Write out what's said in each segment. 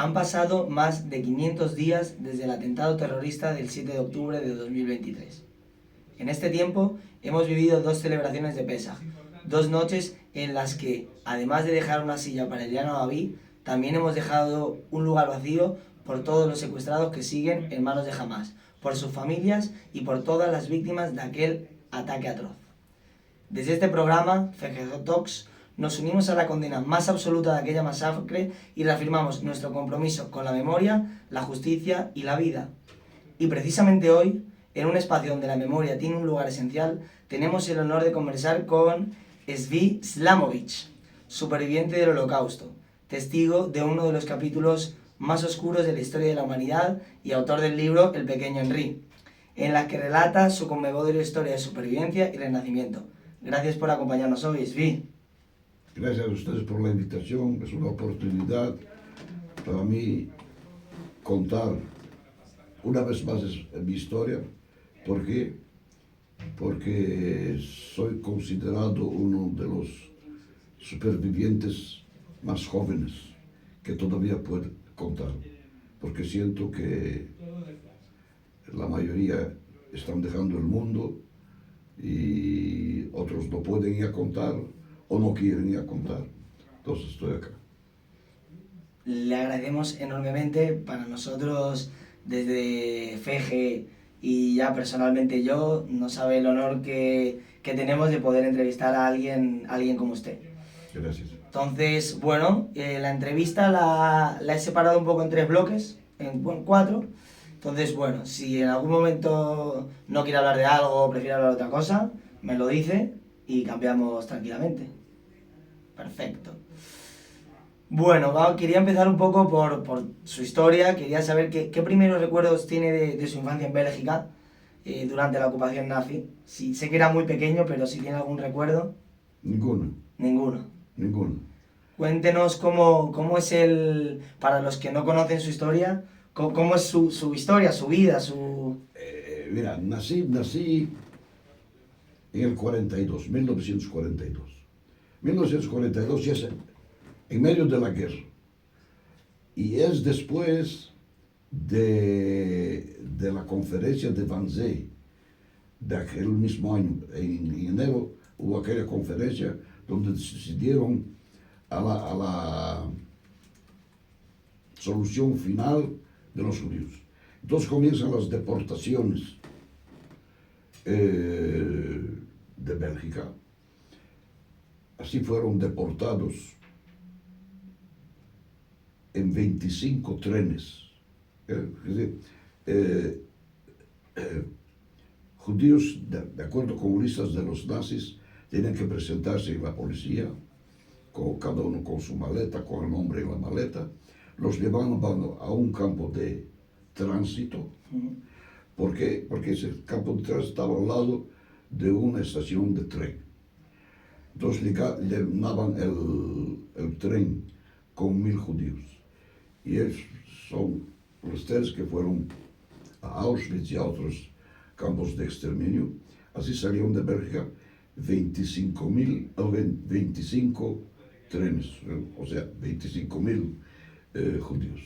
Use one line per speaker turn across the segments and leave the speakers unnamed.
Han pasado más de 500 días desde el atentado terrorista del 7 de octubre de 2023. En este tiempo hemos vivido dos celebraciones de Pesaj, dos noches en las que, además de dejar una silla para el llano David, también hemos dejado un lugar vacío por todos los secuestrados que siguen en manos de Hamas, por sus familias y por todas las víctimas de aquel ataque atroz. Desde este programa, FGJ Talks, nos unimos a la condena más absoluta de aquella masacre y reafirmamos nuestro compromiso con la memoria, la justicia y la vida. Y precisamente hoy, en un espacio donde la memoria tiene un lugar esencial, tenemos el honor de conversar con Zvi Slamovich, superviviente del Holocausto, testigo de uno de los capítulos más oscuros de la historia de la humanidad y autor del libro El pequeño Henri, en la que relata su conmovedora historia de supervivencia y renacimiento. Gracias por acompañarnos hoy, Zvi.
Gracias a ustedes por la invitación. Es una oportunidad para mí contar una vez más mi historia. ¿Por qué? Porque soy considerado uno de los supervivientes más jóvenes que todavía puedo contar. Porque siento que la mayoría están dejando el mundo y otros no pueden ir a contar o no quieren ir a contar. Entonces estoy acá.
Le agradecemos enormemente. Para nosotros, desde FEGE y ya personalmente yo, no sabe el honor que tenemos de poder entrevistar a alguien como usted.
Gracias.
Entonces, bueno, la entrevista la he separado un poco en tres bloques, en cuatro. Entonces, bueno, si en algún momento no quiere hablar de algo o prefiere hablar de otra cosa, me lo dice y cambiamos tranquilamente. Perfecto. Bueno, quería empezar un poco por su historia. Quería saber qué primeros recuerdos tiene de su infancia en Bélgica durante la ocupación nazi. Sí, sé que era muy pequeño, pero si tiene algún recuerdo.
Ninguno.
Ninguno. Cuéntenos cómo es para los que no conocen su historia, cómo es su historia, su vida,
Mira, nací en el 42, 1942. 1942 ya es en medio de la guerra. Y es después de la conferencia de Wannsee, de aquel mismo año. En enero hubo aquella conferencia donde decidieron a la solución final de los judíos. Entonces comienzan las deportaciones de Bélgica. Así fueron deportados en 25 trenes. Es decir, judíos, de acuerdo con listas de los nazis, tenían que presentarse en la policía, cada uno con su maleta, con el nombre en la maleta. Los llevaban a un campo de tránsito. ¿Por qué? Porque ese campo de tránsito estaba al lado de una estación de tren. Entonces llenaban el tren con 1000 judíos. Y ellos son los tres que fueron a Auschwitz y a otros campos de exterminio. Así salieron de Bélgica 25 trenes, o sea, 25.000 judíos.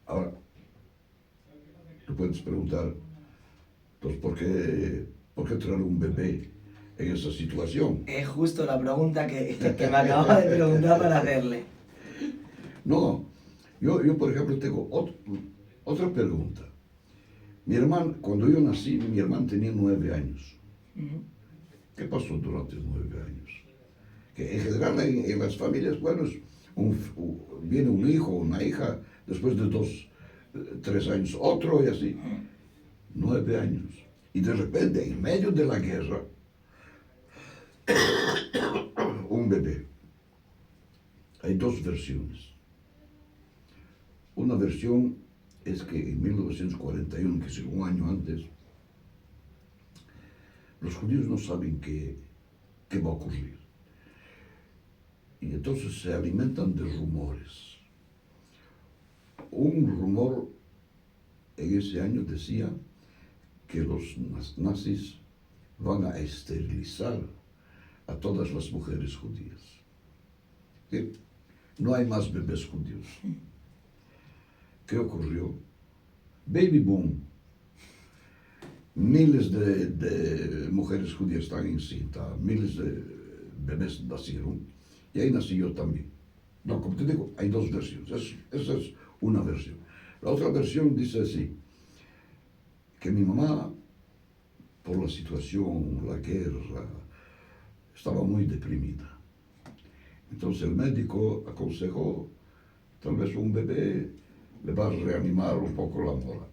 Ahora, tú puedes preguntar, entonces, ¿por qué traer un bebé en esa situación?
Es justo la pregunta que me acaba de preguntar para hacerle.
No, yo por ejemplo tengo otra pregunta. Mi hermano, cuando yo nací, mi hermano tenía 9 años. ¿Qué pasó durante 9 años? Que en general en las familias, bueno, viene un hijo o una hija, después de 2, 3 años, otro y así. 9 años. Y de repente, en medio de la guerra, un bebé. Hay dos versiones. Una versión es que en 1941, que es un año antes, los judíos no saben qué va a ocurrir. Y entonces se alimentan de rumores. Un rumor en ese año decía que los nazis van a esterilizar a todas las mujeres judías. ¿Sí? no hay más bebés judíos. ¿Qué ocurrió? Baby boom. Miles de mujeres judías están encintas, miles de bebés nacieron, y ahí nací yo también. No, como te digo, hay dos versiones. Esa es una versión. La otra versión dice así, que mi mamá, por la situación, la guerra, estaba muy deprimida. Entonces el médico aconsejó, tal vez un bebé le va a reanimar un poco la moral.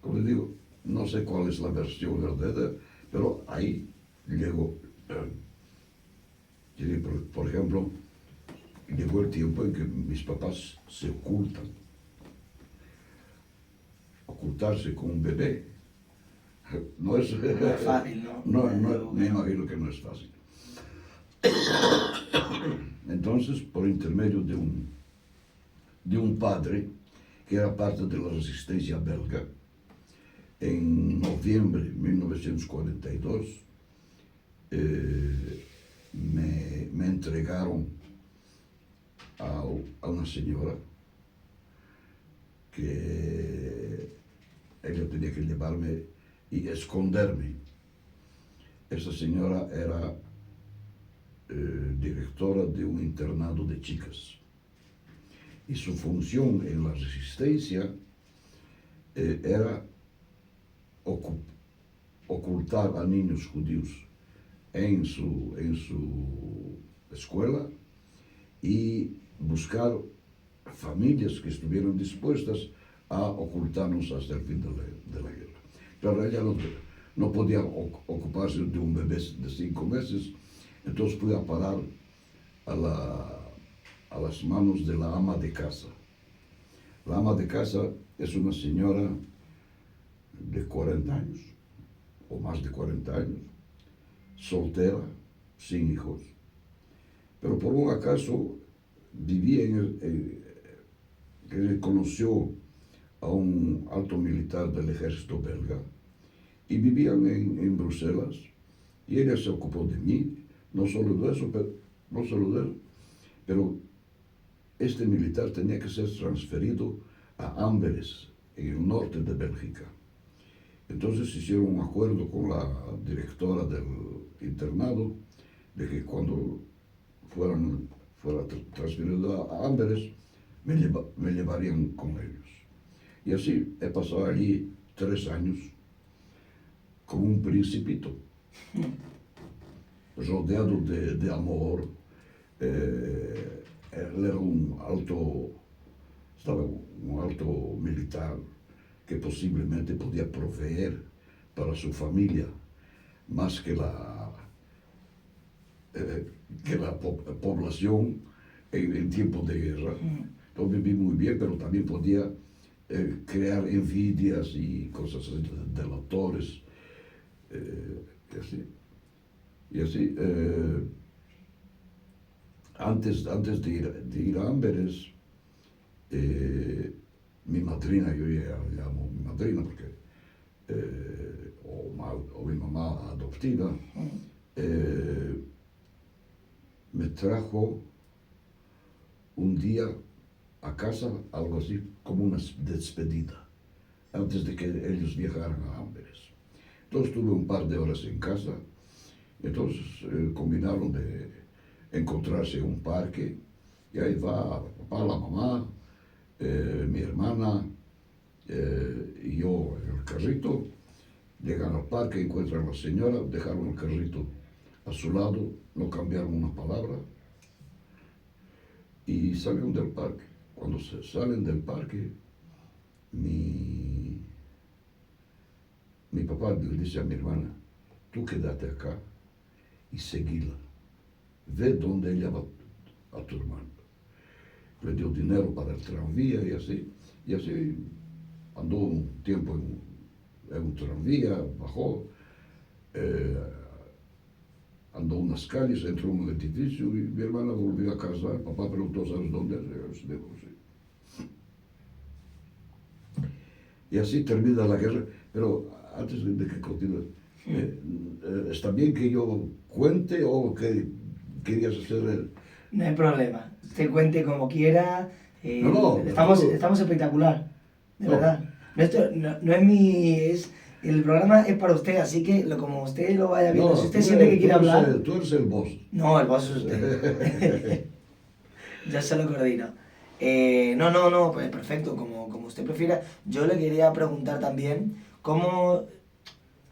Como le digo, no sé cuál es la versión verdadera, pero ahí llegó. Por ejemplo, llegó el tiempo en que mis papás se ocultan. Ocultarse con un bebé no es,
No es fácil, ¿no?
Me imagino que no es fácil. Entonces, por intermedio de un padre que era parte de la resistencia belga, en noviembre de 1942, me entregaron a una señora que ella tenía que llevarme y esconderme. Esa señora era directora de un internado de chicas. Y su función en la resistencia era ocultar a niños judíos en su escuela y buscar familias que estuvieran dispuestas a ocultarnos hasta el fin de la guerra. Claro, ella no podía ocuparse de un bebé de 5 meses, entonces fui a parar a las manos de la ama de casa. La ama de casa es una señora de 40 años, o más de 40 años, soltera, sin hijos. Pero por un acaso vivía que conoció a un alto militar del ejército belga y vivían en Bruselas, y ella se ocupó de mí, no solo de eso, pero este militar tenía que ser transferido a Amberes, en el norte de Bélgica. Entonces hicieron un acuerdo con la directora del internado de que cuando fuera transferido a Amberes, me llevarían con ellos. Y así he pasado allí 3 años como un principito, rodeado de amor. Él era un alto militar que posiblemente podía proveer para su familia más que la población en tiempos de guerra. Entonces viví muy bien, pero también podía crear envidias y cosas así, delatores. Y así, antes de ir a Amberes, mi madrina, yo ya llamo mi madrina porque, o mi mamá adoptiva, me trajo un día a casa, algo así como una despedida, antes de que ellos viajaran a Amberes. Entonces tuve un par de horas en casa, entonces combinaron de encontrarse en un parque, y ahí va papá, la mamá, mi hermana y yo en el carrito. Llegan al parque, encuentran a la señora, dejaron el carrito a su lado, no cambiaron una palabra y salieron del parque. Cuando se salen del parque, mi papá le dice a mi hermana: tú quédate acá y seguila, ve dónde ella va a tu hermano. Le dio dinero para el tranvía y así andó un tiempo en un tranvía, bajó, andó unas calles, entró en un edificio y mi hermana volvió a casa. Papá preguntó: ¿sabes dónde es? Yo digo, sí. Y así termina la guerra, pero antes de que continúe, ¿está bien que yo cuente o que querías hacer
No hay problema. Usted cuente como quiera.
No,
estamos espectacular. De
No.
verdad. No es mi... el programa es para usted, así que como usted lo vaya viendo, si usted siente que quiere hablar...
Tú eres el boss.
No, el boss es usted. Yo se lo coordino. No, pues perfecto, como usted prefiera. Yo le quería preguntar también cómo,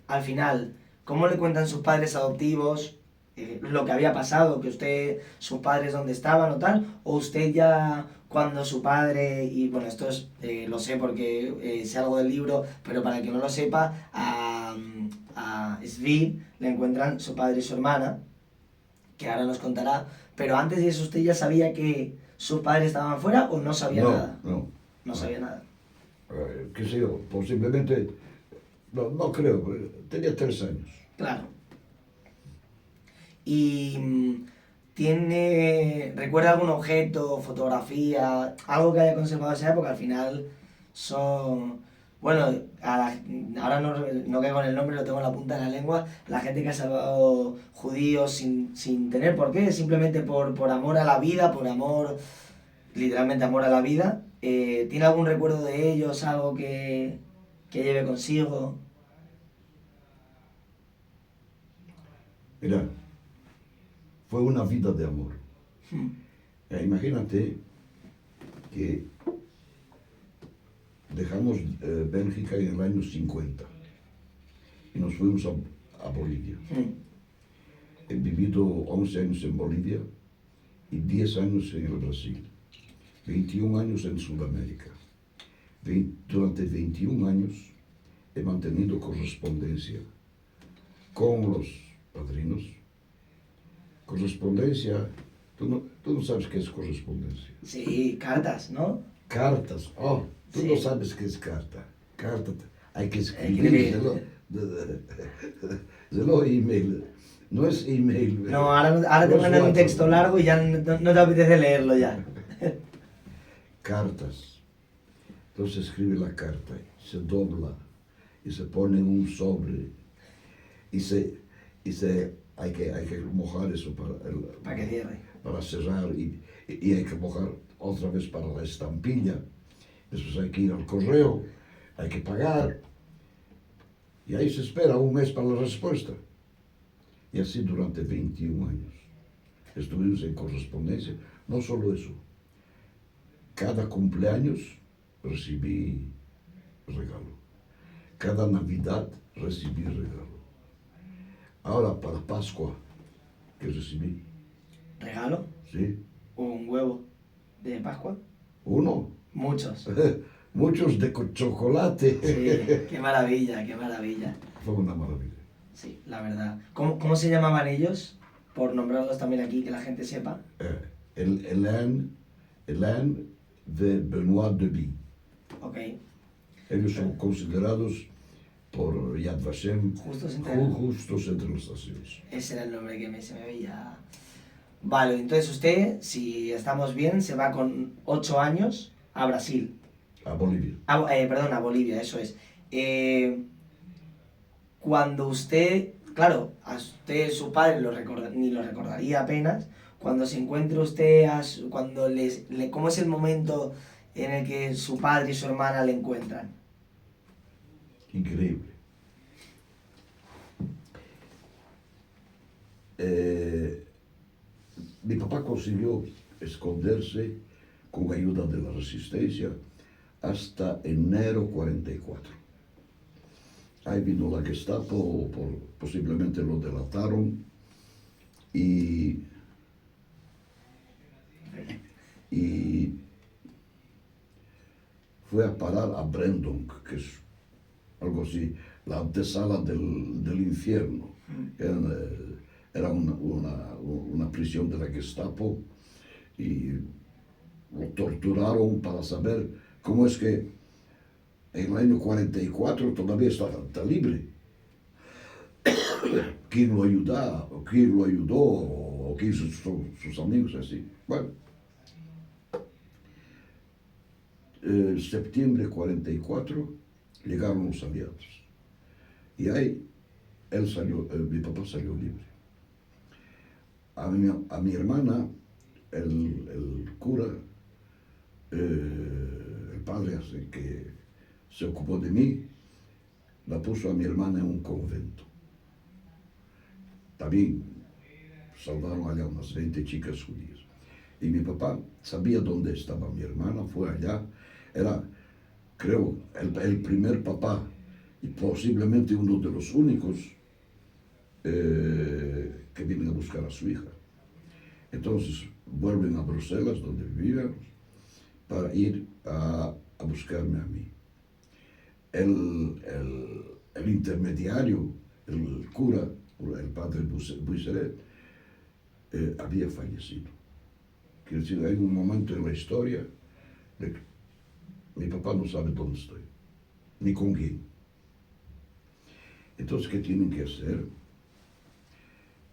al final, cómo le cuentan sus padres adoptivos lo que había pasado, que sus padres dónde estaban o tal, o usted ya cuando su padre, y bueno, esto es, lo sé porque sé algo del libro, pero para el que no lo sepa, a Svi le encuentran su padre y su hermana, que ahora nos contará, pero antes de eso usted ya sabía que sus padres estaban fuera o no sabía nada. No sabía nada.
Qué sé yo, posiblemente, no creo, tenía 3 años.
Claro. Y ¿recuerda algún objeto, fotografía, algo que haya conservado de esa época? Al final son, bueno, ahora no caigo en el nombre, lo tengo en la punta de la lengua, la gente que ha salvado judíos sin tener por qué, simplemente por amor a la vida, por amor, literalmente amor a la vida. ¿Tiene algún recuerdo de ellos, algo que lleve consigo?
Mira, fue una vida de amor. Imagínate que dejamos Bélgica en el año 50 y nos fuimos a Bolivia. He vivido 11 años en Bolivia y 10 años en el Brasil. 21 años en Sudamérica. Durante 21 años he mantenido correspondencia con los padrinos. Correspondencia, tú no sabes qué es correspondencia.
Sí, cartas, ¿no?
Cartas, tú
Sí.
no sabes qué es carta. Carta, hay que
Escribir.
escribirlo email. No es email.
No, ahora te
no es
mandan un
WhatsApp.
texto largo y ya no te apetece leerlo ya.
Cartas. Entonces escribe la carta, se dobla y se pone en un sobre hay que mojar eso
Para que cierre.
para cerrar y hay que mojar otra vez para la estampilla. Después hay que ir al correo, hay que pagar y ahí se espera un mes para la respuesta. Y así durante 21 años estuvimos en correspondencia. No solo eso, cada cumpleaños recibí regalo. Cada Navidad recibí regalo. Ahora para Pascua, ¿qué recibí?
¿Regalo?
¿Sí?
¿Un huevo de Pascua?
Uno.
Muchos.
Muchos de chocolate.
Sí, qué maravilla, qué maravilla.
Fue una maravilla.
Sí, la verdad. ¿Cómo se llamaban ellos? Por nombrarlos también aquí, que la gente sepa.
Hélène de Benoît Deby.
Ok.
Ellos son considerados por Yad Vashem
Justos
entre las naciones.
Ese era el nombre que se me veía. Vale, entonces usted, si estamos bien, se va con 8 años a Brasil.
A Bolivia.
Perdón, a Bolivia, eso es. Cuando usted, claro, a usted su padre ni lo recordaría apenas, cuando se encuentre usted, ¿cómo es el momento en el que su padre y su hermana le encuentran?
Increíble. Mi papá consiguió esconderse con ayuda de la resistencia hasta enero 44. Ahí vino la Gestapo, posiblemente lo delataron y fue a parar a Brandon, que es algo así, la antesala del infierno. Era una prisión de la Gestapo y lo torturaron para saber cómo es que en el año 44 todavía está libre. ¿Quién lo ayudó o quién sus amigos así? Bueno, septiembre 44 llegaron los aliados y ahí mi papá salió libre. A mi hermana el cura, el padre así que se ocupó de mí, la puso a mi hermana en un convento. También salvaron allá unas 20 chicas judías. Y mi papá sabía dónde estaba mi hermana, fue allá. Era, creo, el primer papá y posiblemente uno de los únicos que vienen a buscar a su hija. Entonces vuelven a Bruselas, donde vivíamos, para ir a buscarme a mí. El intermediario, el cura, el padre Buisseret, había fallecido. Quiere decir, hay un momento en la historia de que mi papá no sabe dónde estoy, ni con quién. Entonces, ¿qué tienen que hacer?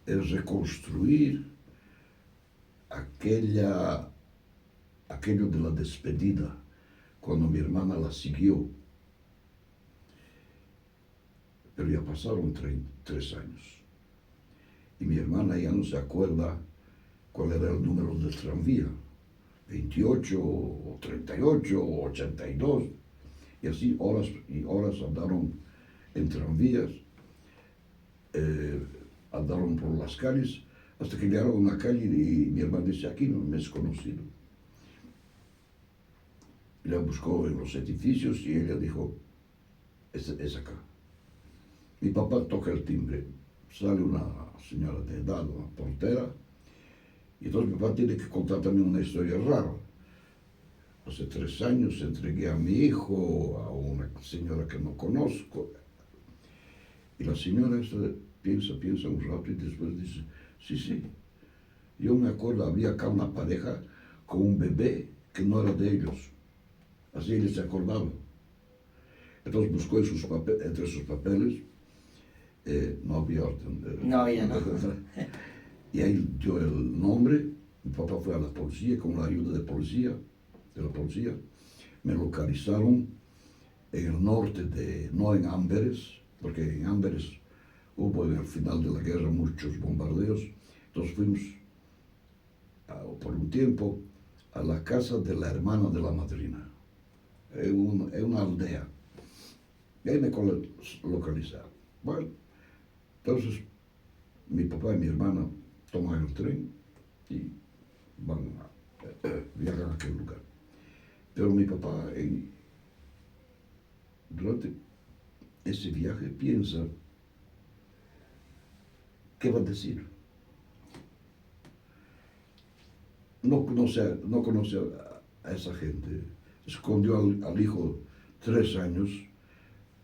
Es reconstruir aquello de la despedida, cuando mi hermana la siguió. Pero ya pasaron 3 años. Y mi hermana ya no se acuerda cuál era el número del tranvía, 28 o 38 o 82. Y así horas y horas andaron en tranvías, andaron por las calles, hasta que llegaron a una calle y mi hermana dice, aquí no me es conocido. Y la buscó en los edificios y ella dijo, es acá. Mi papá toca el timbre, sale una señora de edad, una portera, y entonces mi papá tiene que contar también una historia rara. Hace 3 años entregué a mi hijo a una señora que no conozco. Y la señora piensa un rato y después dice, sí, yo me acuerdo, había acá una pareja con un bebé que no era de ellos. Así ella se acordaba. Entonces buscó entre sus papeles, no había orden.
No había, ¿no?
Y ahí dio el nombre. Mi papá fue a la policía con la ayuda de la policía. Me localizaron en el norte no en Amberes, porque en Amberes hubo en el final de la guerra muchos bombardeos. Entonces fuimos por un tiempo a la casa de la hermana de la madrina, en una aldea. Y ahí me localizaron. Bueno, entonces mi papá y mi hermana toman el tren y viajan a aquel lugar. Pero mi papá durante ese viaje piensa, ¿qué va a decir? No conoce a esa gente. Escondió al hijo 3 años,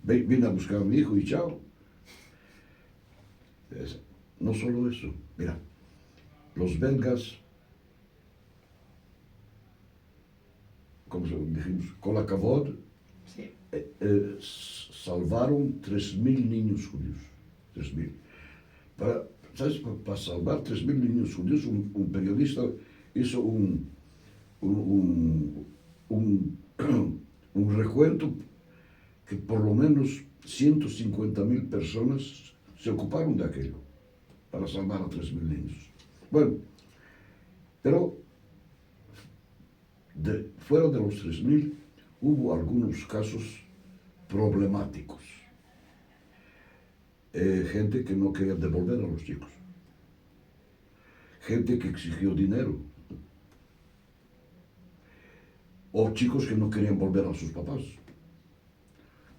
vine a buscar a mi hijo y chao. No solo eso, mira, los belgas, como dijimos, con la Kavod,
Sí.
salvaron 3.000 niños judíos. 3.000. ¿Sabes? Para salvar 3.000 niños judíos, un periodista hizo un recuento que por lo menos 150.000 personas se ocuparon de aquello para salvar a 3.000 niños. Bueno, pero fuera de los 3.000 hubo algunos casos problemáticos. Gente que no quería devolver a los chicos. Gente que exigió dinero. O chicos que no querían volver a sus papás.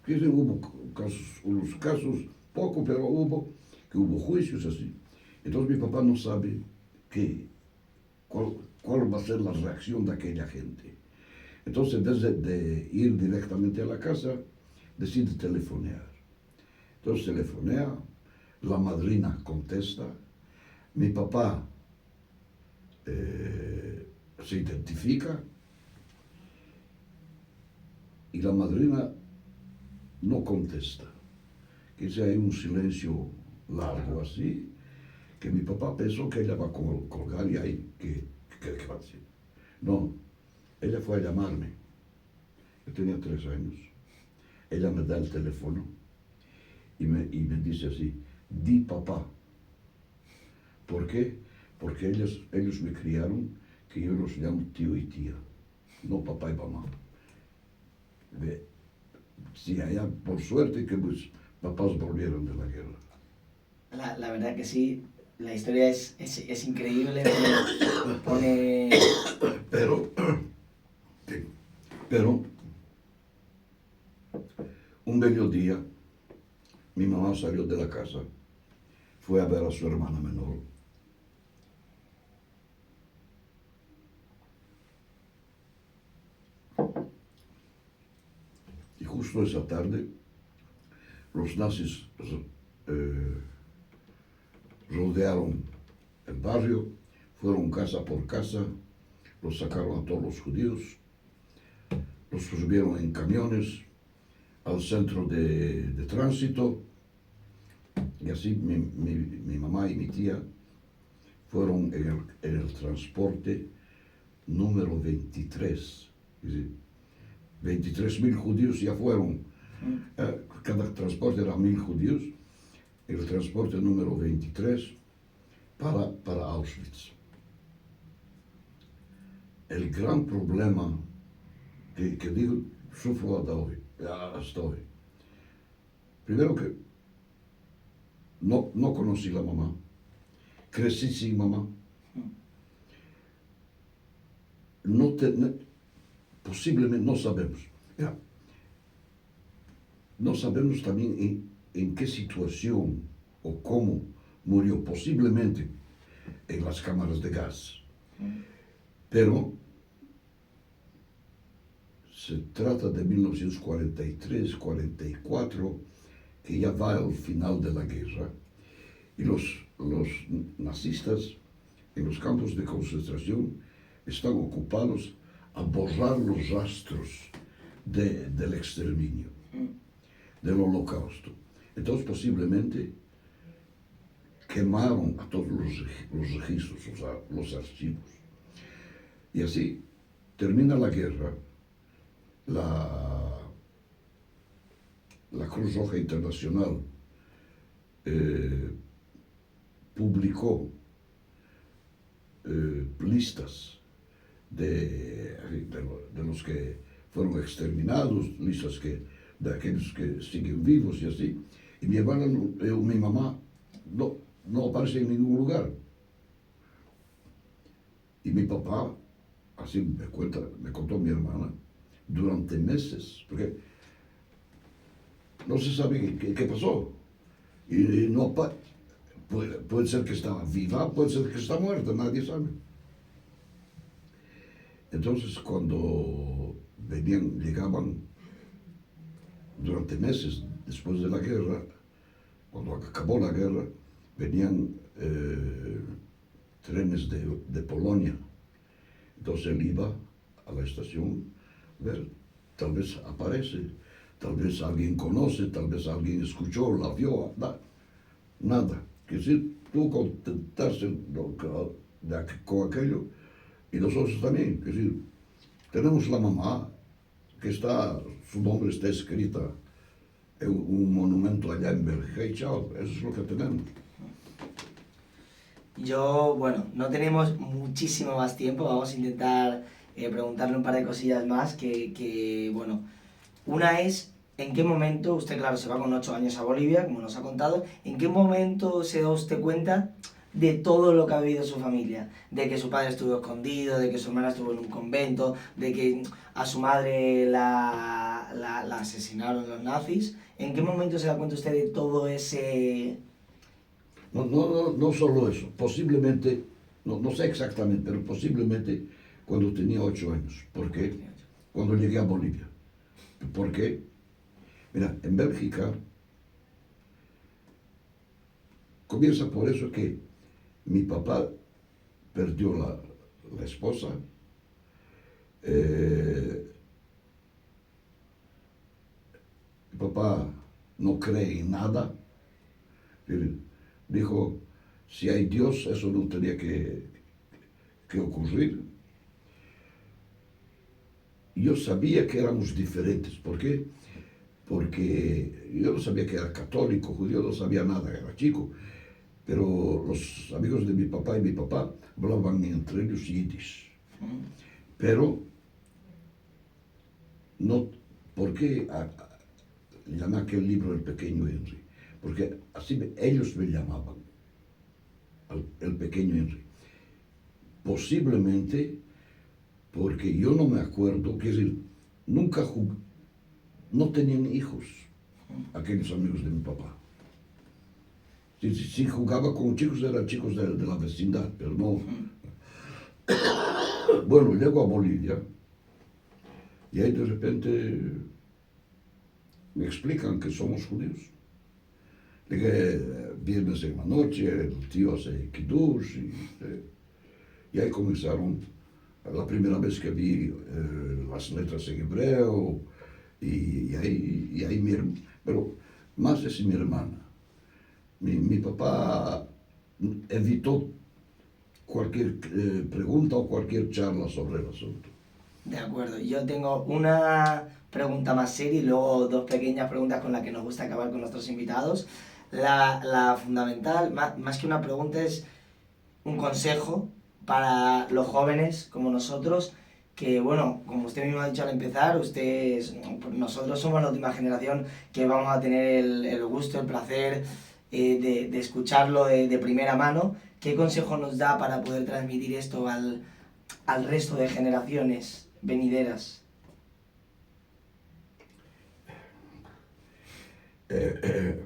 Hubo unos casos, poco, pero hubo juicios así. Entonces mi papá no sabe cuál va a ser la reacción de aquella gente. Entonces, en vez de ir directamente a la casa, decide telefonear. Entonces telefonea, la madrina contesta, mi papá se identifica y la madrina no contesta. Que hay un silencio largo así, que mi papá pensó que ella va a colgar y ahí, ¿qué va a decir? No, ella fue a llamarme. Yo tenía 3 años. Ella me da el teléfono y me dice así, di papá. ¿Por qué? Porque ellos me criaron que yo los llamo tío y tía, no papá y mamá. Sí, allá por suerte que mis papás volvieron de la guerra.
La verdad que sí, la historia es increíble, pone...
Pero, pero, un bello día, mi mamá salió de la casa, fue a ver a su hermana menor. Y justo esa tarde, los nazis rodearon el barrio, fueron casa por casa, los sacaron a todos los judíos, los subieron en camiones al centro de tránsito, y así mi mamá y mi tía fueron en el transporte número 23. Es decir, 23.000 judíos ya fueron. Cada transporte era 1.000 judíos. El transporte número 23 para Auschwitz. El gran problema que digo, sufro hasta hoy. Primero que no conocí la mamá, crecí sin mamá. Posiblemente no sabemos. No sabemos también en qué situación o cómo murió, posiblemente en las cámaras de gas. Pero se trata de 1943-44, que ya va al final de la guerra, y los nazistas en los campos de concentración están ocupados a borrar los rastros del exterminio, del holocausto. Entonces posiblemente quemaron a todos los registros, los archivos. Y así termina la guerra, la Cruz Roja Internacional publicó listas de los que fueron exterminados, listas de aquellos que siguen vivos y así. Y mi hermana, mi mamá, no aparece en ningún lugar. Y mi papá, así me contó mi hermana, durante meses, porque no se sabe qué pasó. Y no puede ser que estaba viva, puede ser que está muerta, nadie sabe. Entonces, cuando llegaban durante meses después de la guerra, cuando acabó la guerra, venían trenes de Polonia. Entonces él iba a la estación a ver, tal vez aparece, tal vez alguien conoce, tal vez alguien escuchó, la vio, nada. Que si tú contentarse con aquello, y nosotros también, que si tenemos la mamá, que su nombre está escrita en un monumento allá en Bélgica, y chao, eso es lo que tenemos.
Bueno, no tenemos muchísimo más tiempo, vamos a intentar preguntarle un par de cosillas más bueno, una es, ¿en qué momento, usted claro se va con 8 años a Bolivia, como nos ha contado, ¿en qué momento se da usted cuenta de todo lo que ha vivido su familia? De que su padre estuvo escondido, de que su hermana estuvo en un convento, de que a su madre la asesinaron los nazis. ¿En qué momento se da cuenta usted de todo ese...?
No solo eso, posiblemente, no sé exactamente, pero posiblemente cuando tenía 8 años. ¿Por qué? Cuando llegué a Bolivia. ¿Por qué? Mira, en Bélgica comienza por eso que mi papá perdió la esposa, mi papá no cree en nada. Dijo, si hay Dios, eso no tenía que ocurrir. Yo sabía que éramos diferentes. ¿Por qué? Porque yo no sabía que era católico, judío, no sabía nada, era chico. Pero los amigos de mi papá y mi papá hablaban entre ellos yiddish. Pero, no, ¿por qué llamé aquel libro El Pequeño Henry? Porque así ellos me llamaban, el Pequeño Henry. Posiblemente porque yo no me acuerdo, que decir, nunca no tenían hijos aquellos amigos de mi papá. Si jugaba con chicos, eran chicos de la vecindad, pero no. Bueno, llego a Bolivia y ahí de repente me explican que somos judíos. Llegué viernes en la noche, el tío hace kiddush y ahí comenzaron. La primera vez que vi las letras en hebreo y ahí pero más es mi hermana. Mi papá evitó cualquier pregunta o cualquier charla sobre el asunto.
De acuerdo, yo tengo una pregunta más seria y luego dos pequeñas preguntas con las que nos gusta acabar con nuestros invitados. La fundamental, más que una pregunta, es un consejo para los jóvenes como nosotros, que bueno, como usted mismo ha dicho al empezar, nosotros somos la última generación que vamos a tener el gusto, el placer de escucharlo de primera mano. ¿Qué consejo nos da para poder transmitir esto al resto de generaciones venideras?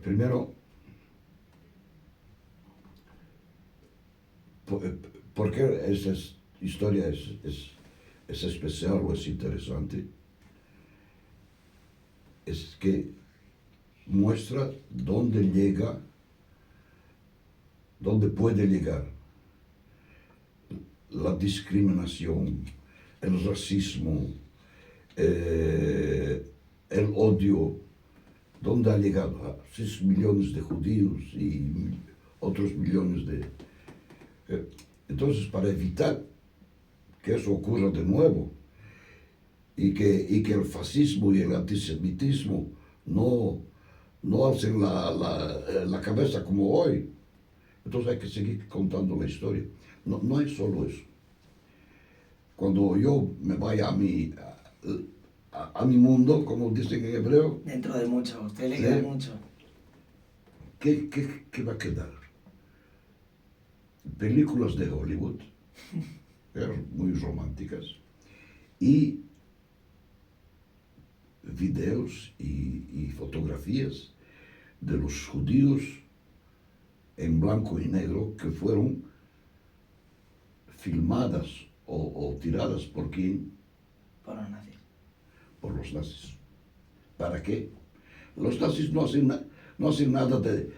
Primero, ¿por qué esta historia es especial o es interesante? Es que muestra dónde puede llegar la discriminación, el racismo, el odio, dónde ha llegado a 6 millones de judíos y otros millones de... Entonces, para evitar que eso ocurra de nuevo y que el fascismo y el antisemitismo no alcen la cabeza como hoy, entonces hay que seguir contando la historia. No hay solo eso. Cuando yo me vaya a mi mundo, como dicen en hebreo...
Dentro de mucho, a usted le queda mucho.
¿Qué va a quedar? Películas de Hollywood, muy románticas, y videos y fotografías de los judíos en blanco y negro que fueron filmadas o tiradas por quién?
Por los nazis.
Por los nazis. ¿Para qué? Los nazis no hacen nada de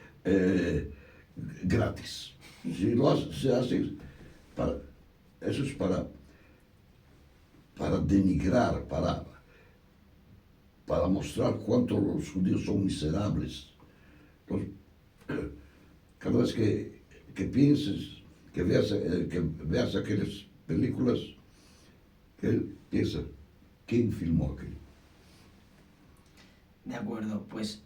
gratis. Si se hace eso es para denigrar, para mostrar cuánto los judíos son miserables. Entonces, cada vez que pienses, que veas aquellas películas, que piensa, ¿quién filmó aquello?
De acuerdo, pues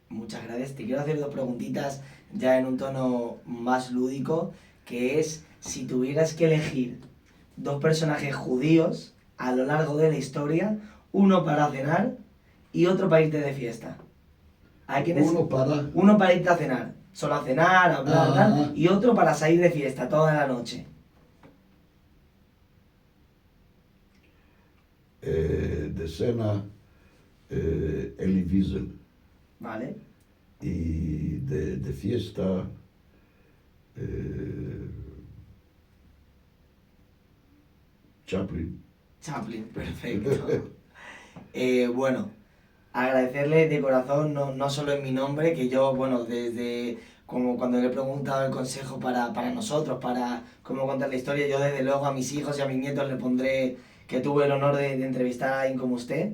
muchas gracias. Te quiero hacer dos preguntitas ya en un tono más lúdico, que es si tuvieras que elegir dos personajes judíos a lo largo de la historia, uno para cenar y otro para irte de fiesta. Uno para irte a cenar, solo a cenar, a hablar, tal, y otro para salir de fiesta toda la noche.
De cena, Elie Wiesel.
Vale.
Y de fiesta, Chaplin.
Chaplin, perfecto. Bueno, agradecerle de corazón, no solo en mi nombre, que yo, bueno, desde como cuando le he preguntado el consejo para nosotros, para cómo contar la historia, yo desde luego a mis hijos y a mis nietos le pondré que tuve el honor de entrevistar a alguien como usted.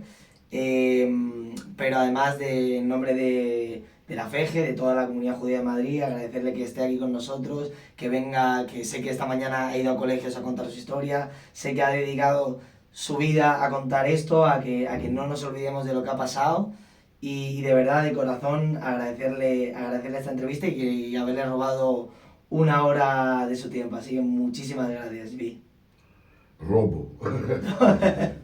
Pero además en nombre de la FEGE, de toda la comunidad judía de Madrid, agradecerle que esté aquí con nosotros, que venga, que sé que esta mañana ha ido a colegios a contar su historia, sé que ha dedicado su vida a contar esto, a que no nos olvidemos de lo que ha pasado, y de verdad, de corazón, agradecerle esta entrevista y haberle robado una hora de su tiempo. Así que muchísimas gracias, Vi.
robo.